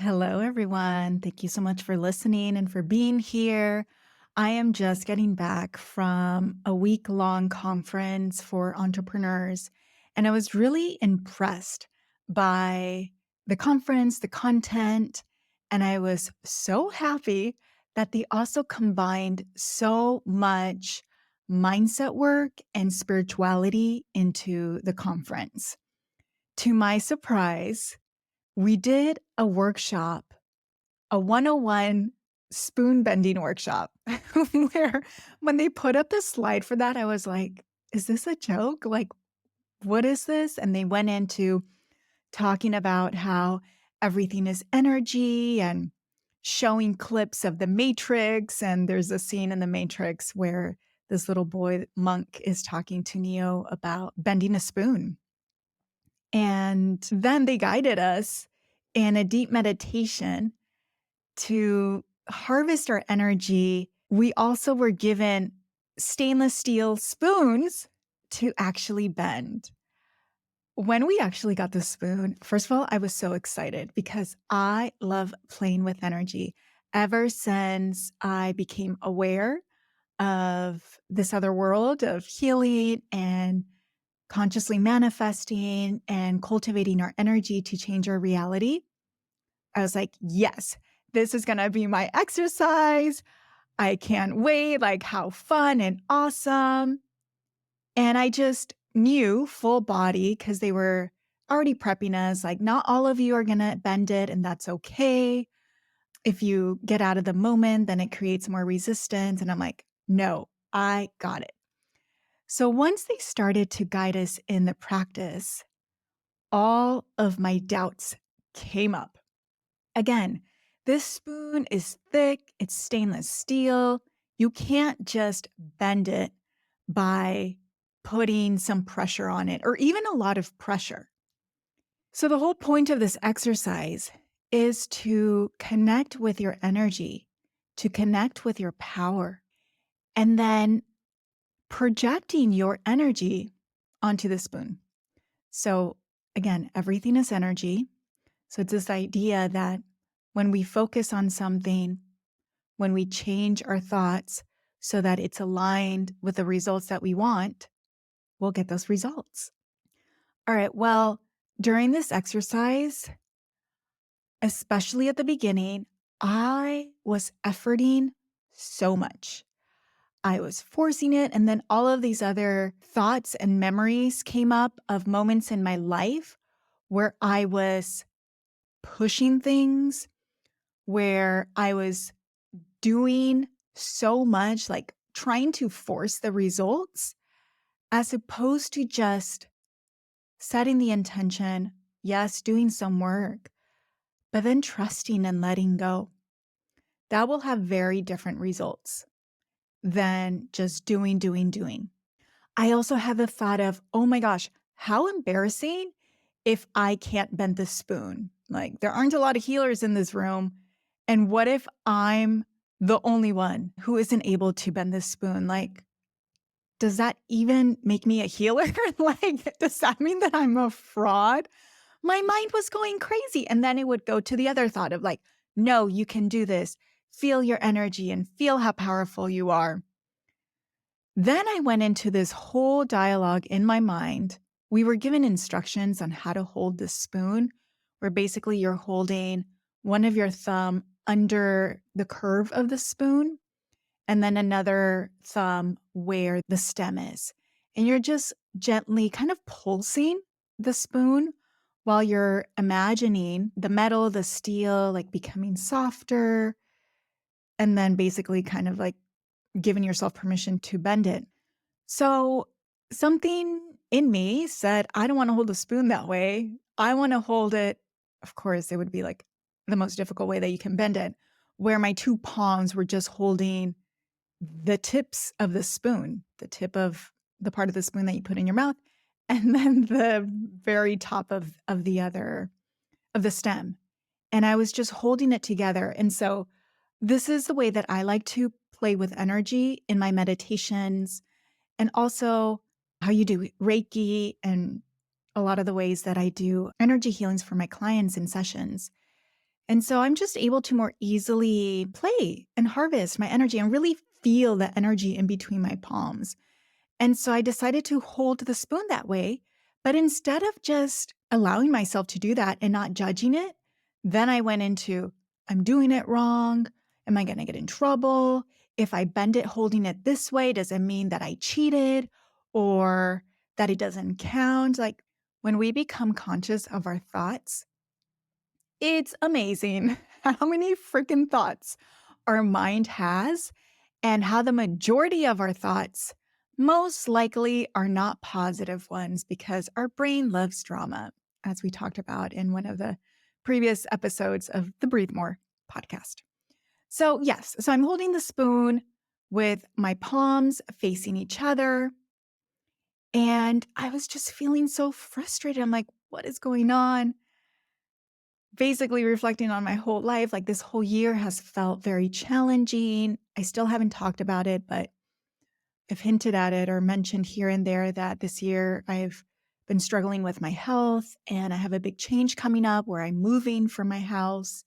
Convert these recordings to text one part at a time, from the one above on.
Hello, everyone. Thank you so much for listening and for being here. I am just getting back from a week-long conference for entrepreneurs, and I was really impressed by the conference, the content, and I was so happy that they also combined so much mindset work and spirituality into the conference. To my surprise, we did a workshop, a 101 spoon bending workshop, where when they put up the slide for that, I was like, "Is this a joke? Like, what is this?" And they went into talking about how everything is energy and showing clips of the Matrix. And there's a scene in the Matrix where this little boy monk is talking to Neo about bending a spoon. And then they guided us in a deep meditation to harvest our energy. We also were given stainless steel spoons to actually bend. When we actually got the spoon, first of all, I was so excited because I love playing with energy. Ever since I became aware of this other world of healing and consciously manifesting and cultivating our energy to change our reality, I was like, yes, this is going to be my exercise. I can't wait. Like, how fun and awesome. And I just knew full body because they were already prepping us, like, not all of you are going to bend it, and that's okay. If you get out of the moment, then it creates more resistance. And I'm like, no, I got it. So once they started to guide us in the practice, all of my doubts came up. Again, this spoon is thick, it's stainless steel. You can't just bend it by putting some pressure on it or even a lot of pressure. So, the whole point of this exercise is to connect with your energy, to connect with your power, and then projecting your energy onto the spoon. So, again, everything is energy. So, it's this idea that when we focus on something, when we change our thoughts so that it's aligned with the results that we want, we'll get those results. All right. Well, during this exercise, especially at the beginning, I was efforting so much. I was forcing it. And then all of these other thoughts and memories came up of moments in my life where I was pushing things, where I was doing so much, like trying to force the results, as opposed to just setting the intention, yes, doing some work, but then trusting and letting go. That will have very different results than just doing. I also have the thought of, oh my gosh, how embarrassing if I can't bend the spoon. Like, there aren't a lot of healers in this room. And what if I'm the only one who isn't able to bend this spoon? Like, does that even make me a healer? Like, does that mean that I'm a fraud? My mind was going crazy. And then it would go to the other thought of like, no, you can do this. Feel your energy and feel how powerful you are. Then I went into this whole dialogue in my mind. We were given instructions on how to hold the spoon, where basically you're holding one of your thumb under the curve of the spoon and then another thumb where the stem is. And you're just gently kind of pulsing the spoon while you're imagining the metal, the steel, like becoming softer, and then basically kind of like giving yourself permission to bend it. So something in me said, I don't want to hold the spoon that way. I want to hold it. Of course, it would be like the most difficult way that you can bend it, where my two palms were just holding the tips of the spoon, the tip of the part of the spoon that you put in your mouth, and then the very top of the other of the stem. And I was just holding it together. And so this is the way that I like to play with energy in my meditations, and also how you do Reiki and a lot of the ways that I do energy healings for my clients in sessions. And so I'm just able to more easily play and harvest my energy and really feel the energy in between my palms. And so I decided to hold the spoon that way. But instead of just allowing myself to do that and not judging it, then I went into, I'm doing it wrong. Am I going to get in trouble? If I bend it holding it this way, does it mean that I cheated or that it doesn't count? Like when we become conscious of our thoughts, it's amazing how many freaking thoughts our mind has and how the majority of our thoughts most likely are not positive ones because our brain loves drama, as we talked about in one of the previous episodes of the Breathe More podcast. So, yes, so I'm holding the spoon with my palms facing each other. And I was just feeling so frustrated. I'm like, what is going on? Basically reflecting on my whole life, like this whole year has felt very challenging. I still haven't talked about it, but I've hinted at it or mentioned here and there that this year I've been struggling with my health and I have a big change coming up where I'm moving from my house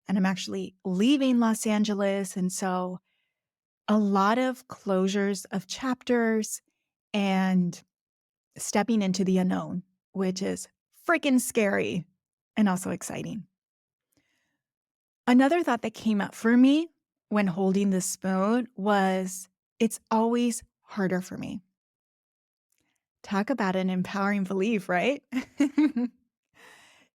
and I'm actually leaving Los Angeles. And so a lot of closures of chapters and stepping into the unknown, which is freaking scary and also exciting. Another thought that came up for me when holding the spoon was it's always harder for me. Talk about an empowering belief, right?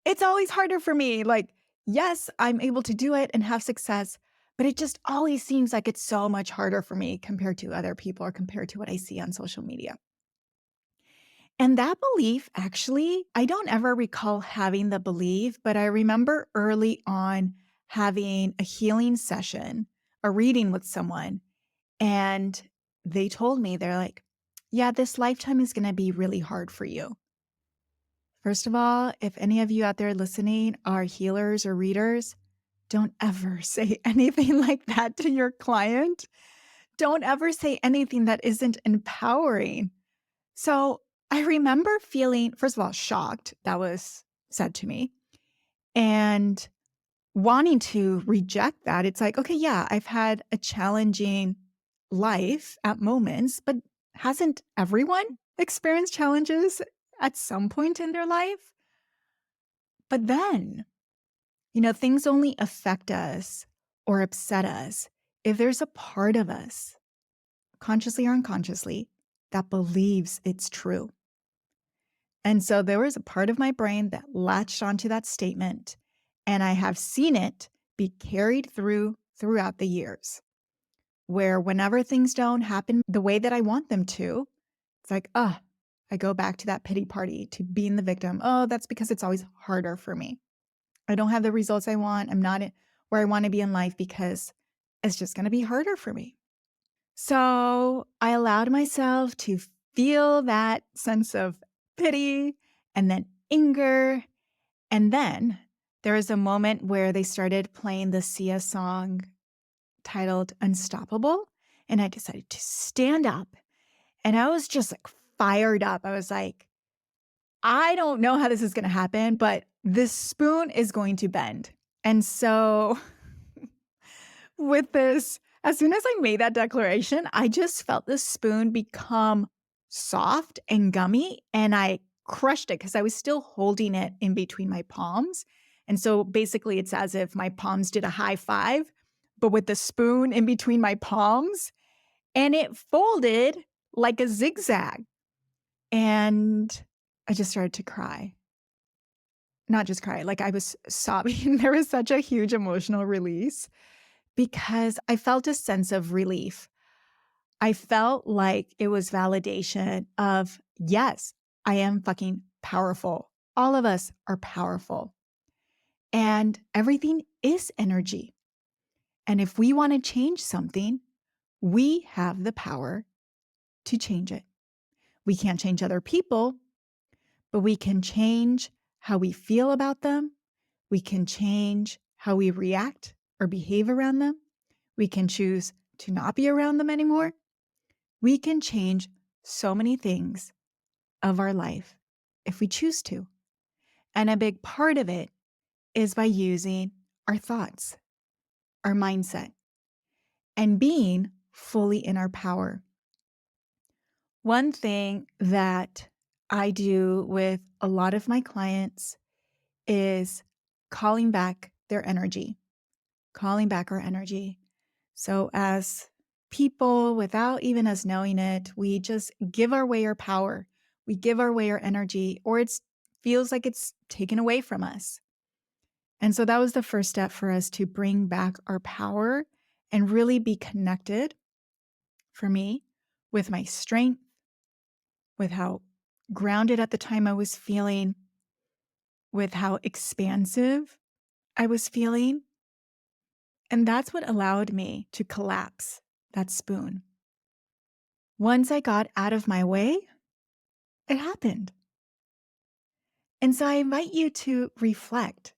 It's always harder for me. Like, yes, I'm able to do it and have success, but it just always seems like it's so much harder for me compared to other people or compared to what I see on social media. And that belief, actually, I don't ever recall having the belief, but I remember early on having a healing session, a reading with someone, and they told me, they're like, yeah, this lifetime is going to be really hard for you. First of all, if any of you out there listening are healers or readers, don't ever say anything like that to your client. Don't ever say anything that isn't empowering. So I remember feeling, first of all, shocked that was said to me and wanting to reject that. It's like, okay, yeah, I've had a challenging life at moments, but hasn't everyone experienced challenges at some point in their life? But then, things only affect us or upset us if there's a part of us, consciously or unconsciously, that believes it's true. And so there was a part of my brain that latched onto that statement, and I have seen it be carried throughout the years, where whenever things don't happen the way that I want them to, it's like, I go back to that pity party, to being the victim. Oh, that's because it's always harder for me. I don't have the results I want. I'm not where I want to be in life because it's just going to be harder for me. So I allowed myself to feel that sense of pity and then anger. And then there was a moment where they started playing the Sia song titled Unstoppable. And I decided to stand up and I was just like fired up. I was like, I don't know how this is going to happen, but this spoon is going to bend. And so with this, as soon as I made that declaration, I just felt the spoon become soft and gummy, and I crushed it because I was still holding it in between my palms. And so basically, it's as if my palms did a high five, but with the spoon in between my palms, and it folded like a zigzag. And I just started to cry. Not just cry, like I was sobbing. There was such a huge emotional release because I felt a sense of relief. I felt like it was validation of, yes, I am fucking powerful. All of us are powerful. And everything is energy. And if we want to change something, we have the power to change it. We can't change other people, but we can change how we feel about them. We can change how we react or behave around them. We can choose to not be around them anymore. We can change so many things of our life if we choose to. And a big part of it is by using our thoughts, our mindset, and being fully in our power. One thing that I do with a lot of my clients is calling back their energy, calling back our energy. So, as people, without even us knowing it, we just give away our power. We give away our energy, or it feels like it's taken away from us. And so that was the first step for us to bring back our power and really be connected for me with my strength, with how grounded at the time I was feeling, with how expansive I was feeling. And that's what allowed me to collapse that spoon. Once I got out of my way, it happened. And so I invite you to reflect,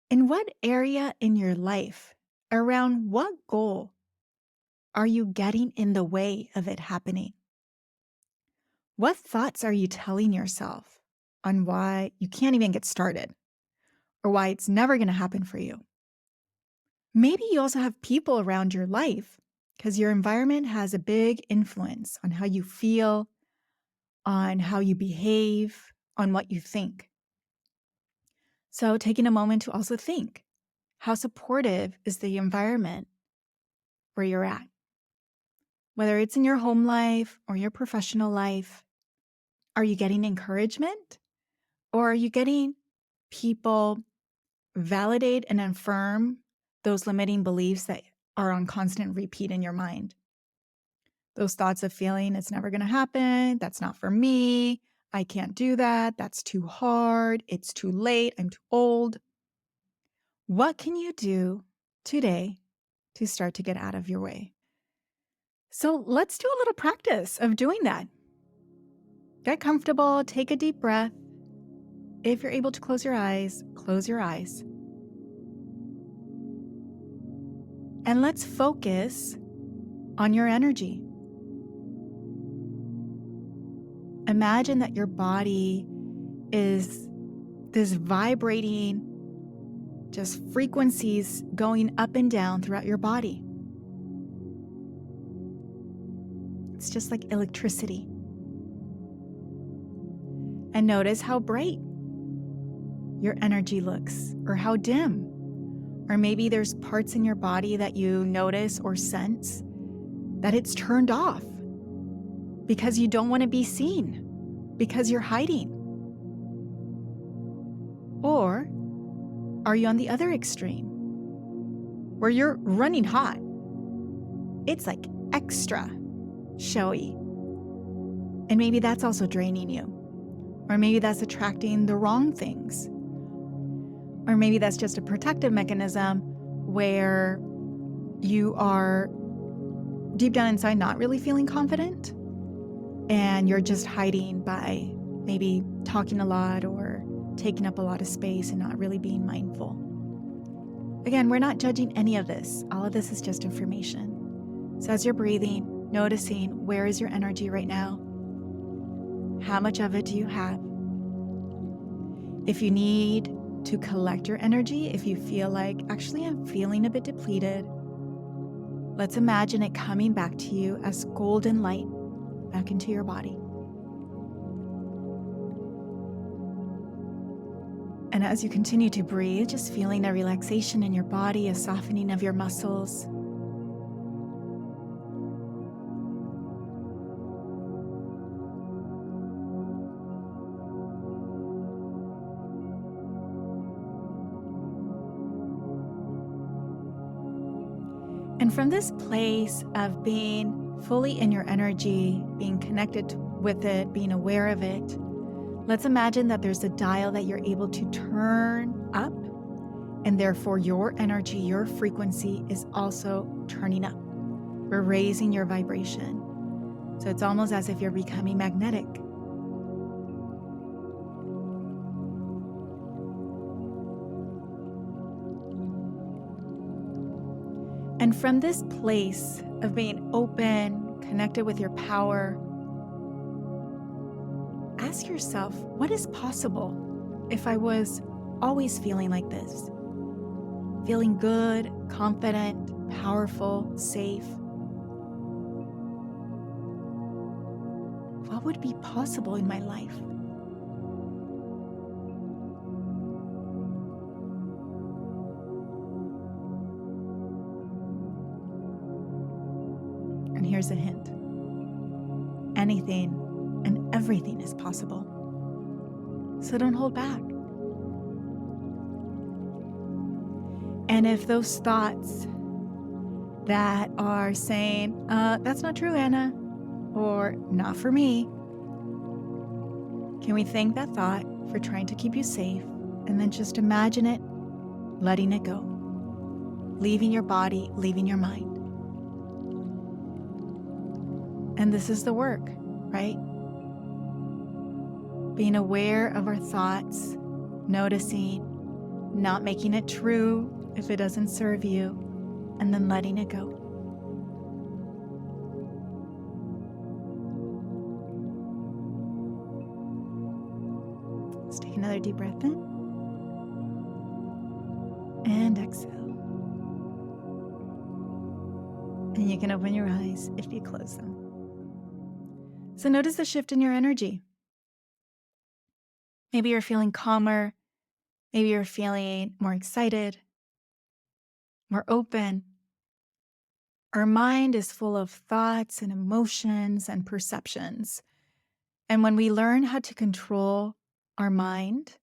in what area in your life, around what goal are you getting in the way of it happening? What thoughts are you telling yourself on why you can't even get started or why it's never going to happen for you? Maybe you also have people around your life, because your environment has a big influence on how you feel, on how you behave, on what you think. So, taking a moment to also think, how supportive is the environment where you're at? Whether it's in your home life or your professional life, are you getting encouragement, or are you getting people validate and affirm those limiting beliefs that are on constant repeat in your mind? Those thoughts of feeling it's never going to happen, that's not for me, I can't do that, that's too hard, it's too late, I'm too old. What can you do today to start to get out of your way? So let's do a little practice of doing that. Get comfortable, take a deep breath. If you're able to close your eyes, close your eyes. And let's focus on your energy. Imagine that your body is this vibrating, just frequencies going up and down throughout your body. It's just like electricity. And notice how bright your energy looks, or how dim. Or maybe there's parts in your body that you notice or sense that it's turned off because you don't want to be seen, because you're hiding. Or are you on the other extreme where you're running hot? It's like extra showy. And maybe that's also draining you. Or maybe that's attracting the wrong things. Or maybe that's just a protective mechanism where you are deep down inside not really feeling confident, and you're just hiding by maybe talking a lot or taking up a lot of space and not really being mindful. Again, we're not judging any of this. All of this is just information. So as you're breathing, noticing, where is your energy right now? How much of it do you have? If you need to collect your energy, if you feel like, actually, I'm feeling a bit depleted, let's imagine it coming back to you as golden light back into your body. And as you continue to breathe, just feeling a relaxation in your body, a softening of your muscles. And from this place of being fully in your energy, being connected with it, being aware of it, let's imagine that there's a dial that you're able to turn up, and therefore your energy, your frequency is also turning up. We're raising your vibration. So it's almost as if you're becoming magnetic. And from this place of being open, connected with your power, ask yourself, what is possible if I was always feeling like this? feeling good, confident, powerful, safe. What would be possible in my life? And here's a hint: anything and everything is possible. So don't hold back. And if those thoughts that are saying, that's not true, Anna, or not for me, can we thank that thought for trying to keep you safe? And then just imagine it, letting it go, leaving your body, leaving your mind. And this is the work, right? Being aware of our thoughts, noticing, not making it true if it doesn't serve you, and then letting it go. Let's take another deep breath in and exhale. And you can open your eyes if you close them. So notice the shift in your energy. Maybe you're feeling calmer. Maybe you're feeling more excited, more open. Our mind is full of thoughts and emotions and perceptions. And when we learn how to control our mind,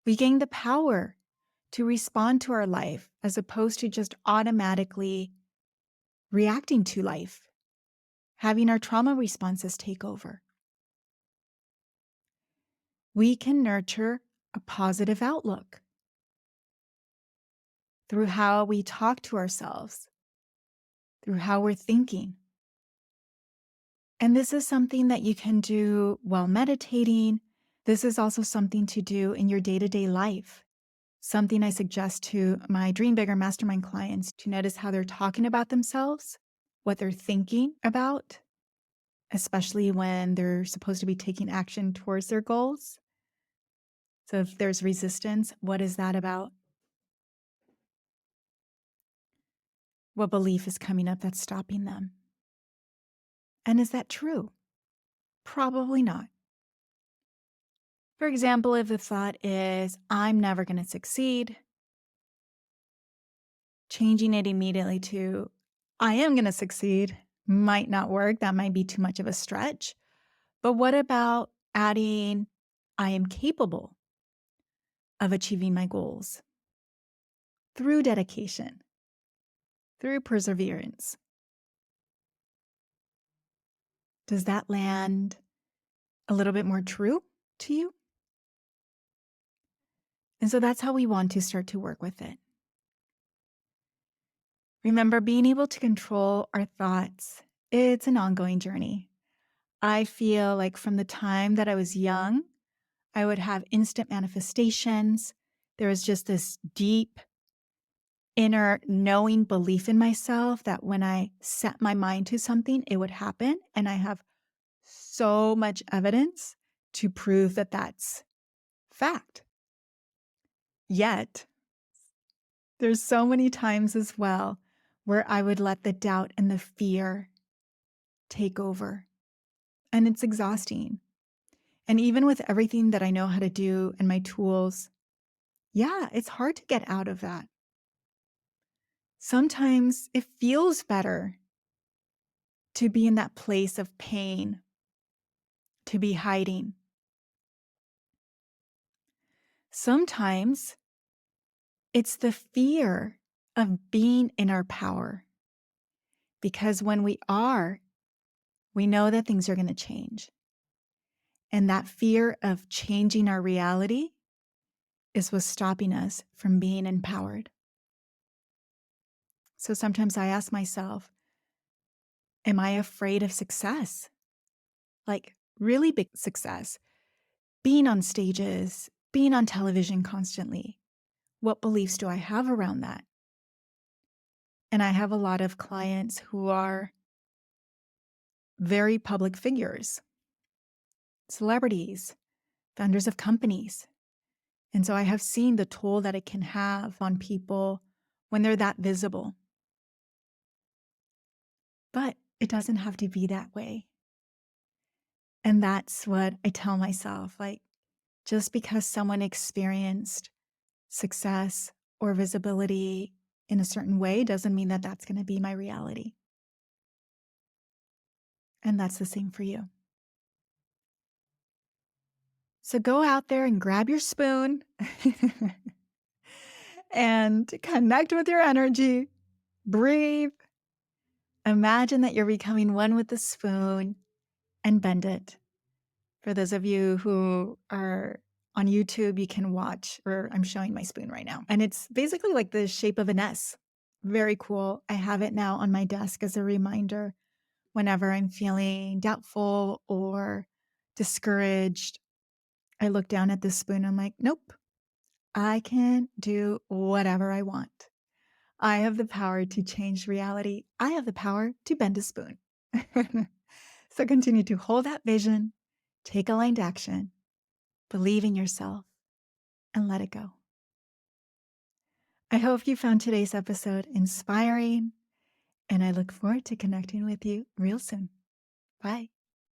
we gain the power to respond to our life as opposed to just automatically reacting to life, having our trauma responses take over. We can nurture a positive outlook through how we talk to ourselves, through how we're thinking. And this is something that you can do while meditating. This is also something to do in your day-to-day life. Something I suggest to my Dream Bigger Mastermind clients to notice how they're talking about themselves, what they're thinking about, especially when they're supposed to be taking action towards their goals. So if there's resistance, what is that about? What belief is coming up that's stopping them? And is that true? Probably not. For example, if the thought is, I'm never going to succeed, changing it immediately to, I am going to succeed might not work. That might be too much of a stretch. But what about adding, I am capable of achieving my goals through dedication, through perseverance? Does that land a little bit more true to you? And so that's how we want to start to work with it. Remember, being able to control our thoughts, it's an ongoing journey. I feel like from the time that I was young, I would have instant manifestations. There was just this deep inner knowing belief in myself that when I set my mind to something, it would happen. And I have so much evidence to prove that that's fact. Yet, there's so many times as well where I would let the doubt and the fear take over. And it's exhausting. And even with everything that I know how to do and my tools, yeah, it's hard to get out of that. Sometimes it feels better to be in that place of pain, to be hiding. Sometimes it's the fear of being in our power. Because when we are, we know that things are going to change. And that fear of changing our reality is what's stopping us from being empowered. So sometimes I ask myself, am I afraid of success? Like really big success, being on stages, being on television constantly. What beliefs do I have around that? And I have a lot of clients who are very public figures, celebrities, founders of companies. And so I have seen the toll that it can have on people when they're that visible. But it doesn't have to be that way. And that's what I tell myself. Like, just because someone experienced success or visibility in a certain way doesn't mean that that's going to be my reality. And that's the same for you. So go out there and grab your spoon and connect with your energy. Breathe. Imagine that you're becoming one with the spoon and bend it. For those of you who are on YouTube, you can watch, or I'm showing my spoon right now. And it's basically like the shape of an S. Very cool. I have it now on my desk as a reminder whenever I'm feeling doubtful or discouraged. I look down at this spoon. I'm like, nope, I can do whatever I want. I have the power to change reality. I have the power to bend a spoon. So continue to hold that vision, take aligned action, believe in yourself, and let it go. I hope you found today's episode inspiring, and I look forward to connecting with you real soon. Bye.